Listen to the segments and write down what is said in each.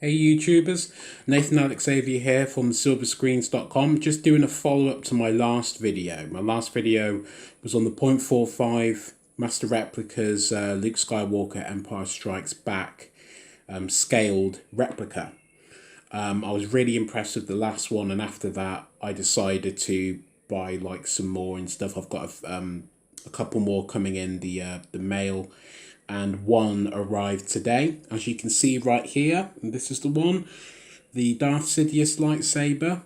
Hey YouTubers, Nathan Alex Xavier here from silverscreens.com. Just doing a follow-up to my last video. My last video was on the .45 Master Replicas Luke Skywalker Empire Strikes Back scaled replica. I was really impressed with the last one, and after that I decided to buy like some more and stuff. I've got a couple more coming in the mail, and one arrived today, as you can see right here. And this is the one, the Darth Sidious Lightsaber,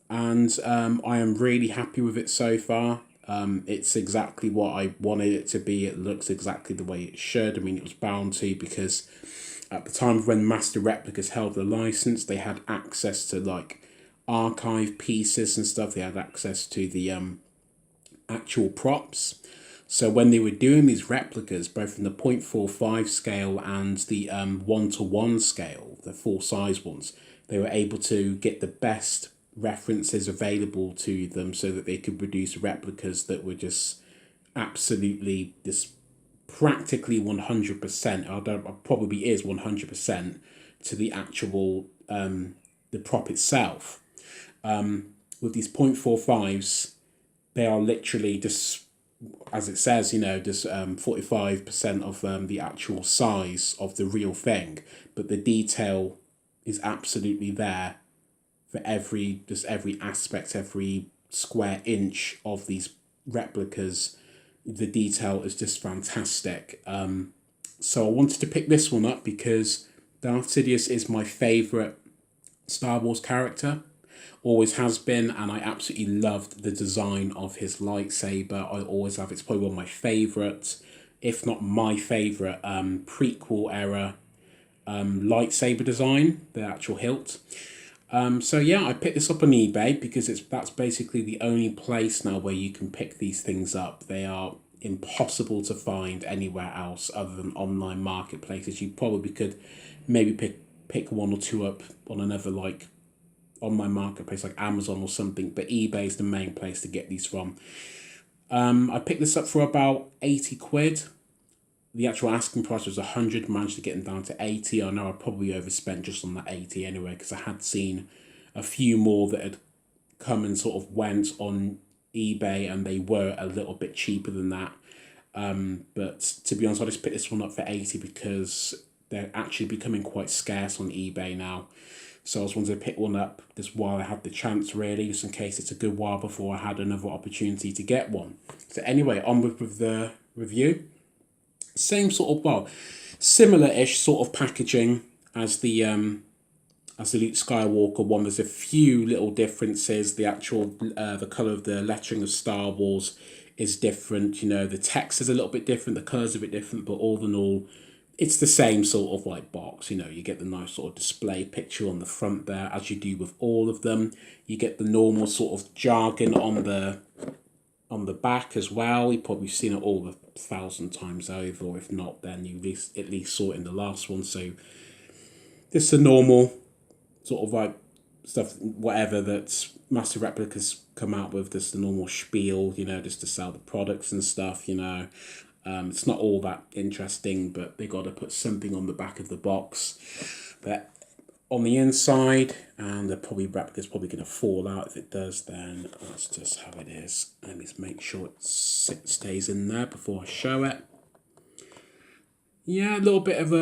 and I am really happy with it so far. It's exactly what I wanted it to be. It looks exactly the way it should. I mean, it was bound to, because at the time when Master Replicas held the license, they had access to like archive pieces and stuff. They had access to the actual props. So when they were doing these replicas, both from the .45 scale and the 1:1 scale, the full size ones, they were able to get the best references available to them so that they could produce replicas that were just absolutely just practically 100%. I don't probably is 100% to the actual the prop itself. With these .45s, they are literally just, as it says, just 45% of the actual size of the real thing, but the detail is absolutely there for every aspect, every square inch of these replicas. The detail is just fantastic. So I wanted to pick this one up because Darth Sidious is my favourite Star Wars character. Always has been, and I absolutely loved the design of his lightsaber. I always have. It's probably one of my favourites, if not my favourite, prequel era lightsaber design, the actual hilt. So yeah, I picked this up on eBay because that's basically the only place now where you can pick these things up. They are impossible to find anywhere else other than online marketplaces. You probably could maybe pick one or two up on another like online marketplace like Amazon or something, but eBay is the main place to get these from. I picked this up for about 80 quid. The actual asking price was 100, managed to get them down to 80. I know I probably overspent just on that 80 anyway, because I had seen a few more that had come and sort of went on eBay, and they were a little bit cheaper than that. But to be honest, I just picked this one up for 80 because they're actually becoming quite scarce on eBay now. So I was wanting to pick one up just while I had the chance, really, just in case it's a good while before I had another opportunity to get one. So anyway, on with the review. Same sort of, well, similar-ish sort of packaging as the Luke Skywalker one. There's a few little differences. The actual the colour of the lettering of Star Wars is different. The text is a little bit different. The colour's a bit different, but all in all, it's the same sort of like box. You get the nice sort of display picture on the front there, as you do with all of them. You get the normal sort of jargon on the back as well. You've probably seen it all 1,000 times over, or if not, then you at least saw it in the last one. So this is a normal sort of like stuff, whatever that Master Replicas come out with, just the normal spiel, just to sell the products and stuff, It's not all that interesting, but they got to put something on the back of the box. But on the inside, and the replica's probably going to fall out. If it does, then that's just how it is. Let me just make sure it stays in there before I show it. Yeah, a little bit of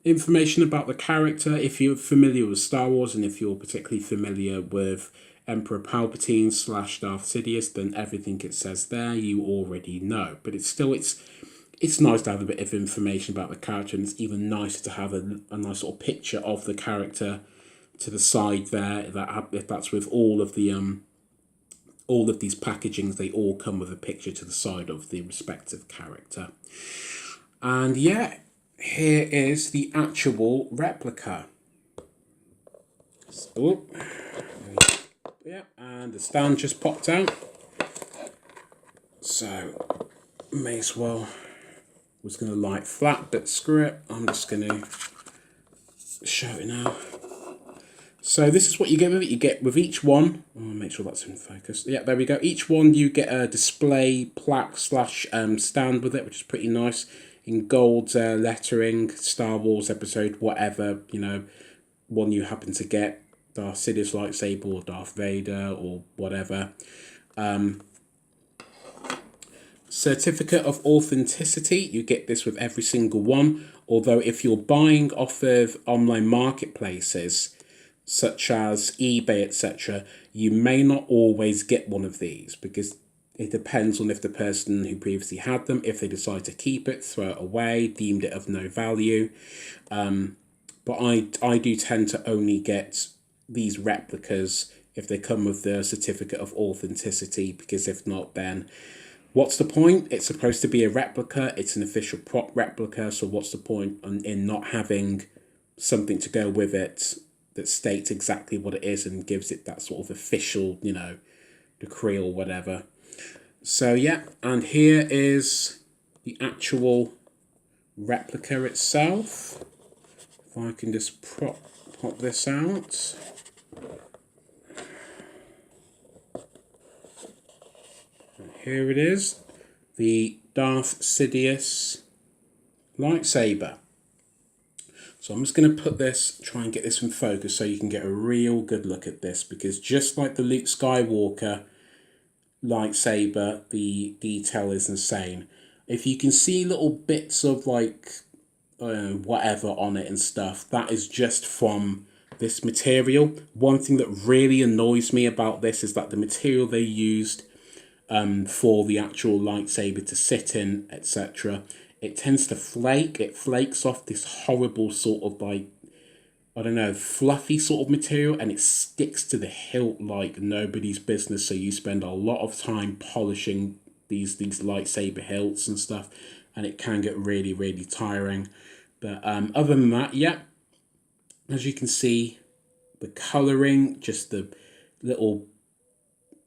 information about the character. If you're familiar with Star Wars, and if you're particularly familiar with Emperor Palpatine / Darth Sidious, then everything it says there you already know. But it's nice to have a bit of information about the character, and it's even nicer to have a nice sort of picture of the character to the side there. If that's with all of these packagings, they all come with a picture to the side of the respective character. And yeah, here is the actual replica. So, yeah, and the stand just popped out. So, may as well. Was going to light flat, but screw it. I'm just going to show it now. So this is what you get with it. You get with each one. I'll make sure that's in focus. Yeah, there we go. Each one you get a display plaque / stand with it, which is pretty nice. In gold lettering, Star Wars episode, whatever, one you happen to get, Darth Sidious Lightsaber or Darth Vader or whatever. Certificate of authenticity, you get this with every single one, although if you're buying off of online marketplaces such as eBay, etc., you may not always get one of these, because it depends on if the person who previously had them, if they decide to keep it, throw it away, deemed it of no value. But I do tend to only get these replicas if they come with the certificate of authenticity, because if not, then what's the point? It's supposed to be a replica. It's an official prop replica. So what's the point in not having something to go with it that states exactly what it is and gives it that sort of official, you know, decree or whatever. So yeah, and here is the actual replica itself. If I can just pop this out. Here it is, the Darth Sidious Lightsaber. So I'm just going to put this, try and get this in focus so you can get a real good look at this, because just like the Luke Skywalker lightsaber, the detail is insane. If you can see little bits of like whatever on it and stuff, that is just from this material. One thing that really annoys me about this is that the material they used for the actual lightsaber to sit in, etc., it tends to flake. It flakes off this horrible sort of like, I don't know, fluffy sort of material, and it sticks to the hilt like nobody's business. So you spend a lot of time polishing these lightsaber hilts and stuff, and it can get really, really tiring. But other than that, yeah, as you can see, the colouring, just the little,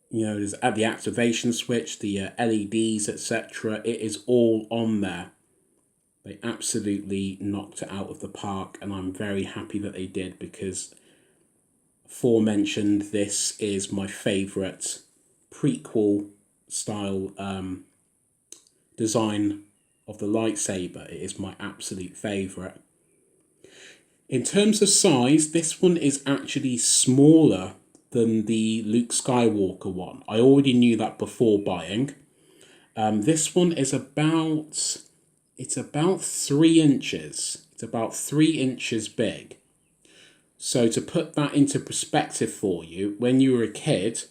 you know, there's at the activation switch, the LEDs, etc. It is all on there. They absolutely knocked it out of the park, and I'm very happy that they did, because aforementioned, this is my favourite prequel style design of the lightsaber. It is my absolute favourite. In terms of size, this one is actually smaller than the Luke Skywalker one. I already knew that before buying. This one is about 3 inches. It's about 3 inches big. So to put that into perspective for you, when you were a kid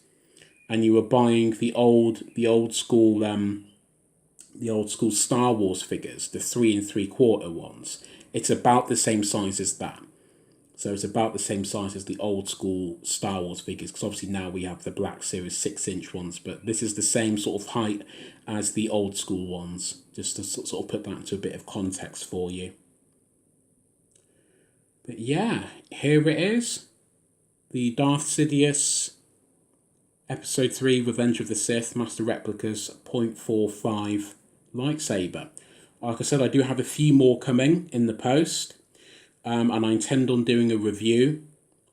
and you were buying the old school Star Wars figures, the 3 3/4 ones, it's about the same size as that. So it's about the same size as the old school Star Wars figures, because obviously now we have the Black Series 6-inch ones, but this is the same sort of height as the old school ones, just to sort of put that into a bit of context for you. But yeah, here it is, the Darth Sidious Episode 3 Revenge of the Sith Master Replicas .45 lightsaber. Like I said, I do have a few more coming in the post. And I intend on doing a review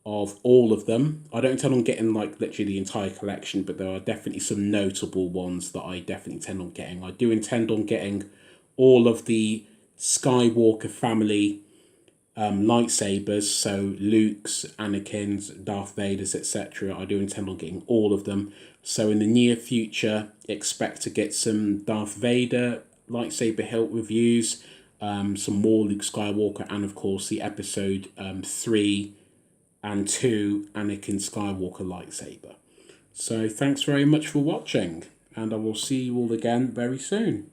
of all of them. I don't intend on getting like literally the entire collection, but there are definitely some notable ones that I definitely intend on getting. I do intend on getting all of the Skywalker family lightsabers, so Luke's, Anakin's, Darth Vader's, etc. I do intend on getting all of them. So in the near future, expect to get some Darth Vader lightsaber hilt reviews, some more Luke Skywalker, and of course the episode 3 and 2 Anakin Skywalker lightsaber. So thanks very much for watching, and I will see you all again very soon.